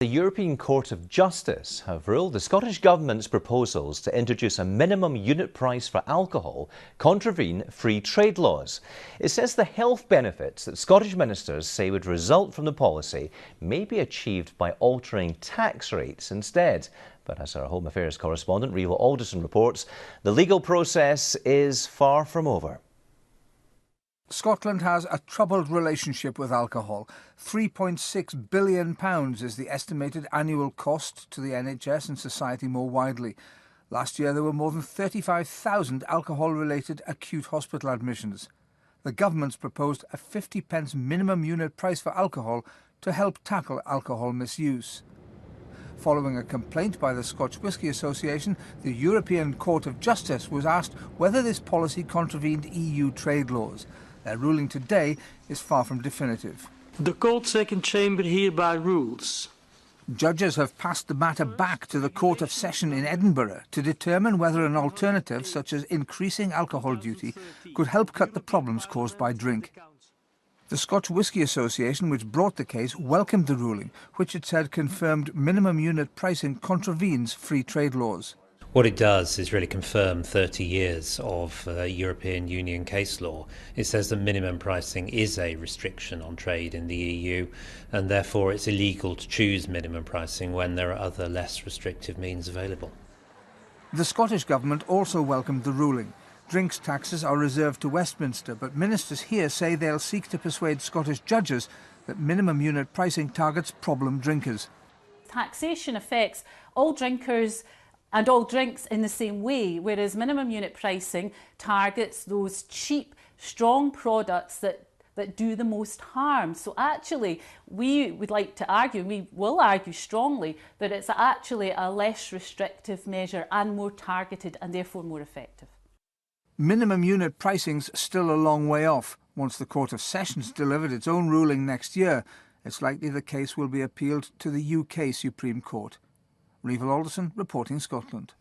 The European Court of Justice have ruled the Scottish Government's proposals to introduce a minimum unit price for alcohol contravene free trade laws. It says the health benefits that Scottish ministers say would result from the policy may be achieved by altering tax rates instead. But as our Home Affairs correspondent Riva Alderson reports, the legal process is far from over. Scotland has a troubled relationship with alcohol. £3.6 billion is the estimated annual cost to the NHS and society more widely. Last year there were more than 35,000 alcohol-related acute hospital admissions. The government's proposed a 50p minimum unit price for alcohol to help tackle alcohol misuse. Following a complaint by the Scotch Whisky Association, the European Court of Justice was asked whether this policy contravened EU trade laws. Their ruling today is far from definitive. The Court's Second Chamber hereby rules. Judges have passed the matter back to the Court of Session in Edinburgh to determine whether an alternative, such as increasing alcohol duty, could help cut the problems caused by drink. The Scotch Whisky Association, which brought the case, welcomed the ruling, which it said confirmed minimum unit pricing contravenes free trade laws. What it does is really confirm 30 years of European Union case law. It says that minimum pricing is a restriction on trade in the EU, and therefore it's illegal to choose minimum pricing when there are other less restrictive means available. The Scottish Government also welcomed the ruling. Drinks taxes are reserved to Westminster, but ministers here say they'll seek to persuade Scottish judges that minimum unit pricing targets problem drinkers. Taxation affects all drinkers and all drinks in the same way, whereas minimum unit pricing targets those cheap, strong products that do the most harm. So actually, we would like to argue, and we will argue strongly, that it's actually a less restrictive measure and more targeted and therefore more effective. Minimum unit pricing's still a long way off. Once the Court of Session's delivered its own ruling next year, it's likely the case will be appealed to the UK Supreme Court. Riva Alderson, reporting Scotland.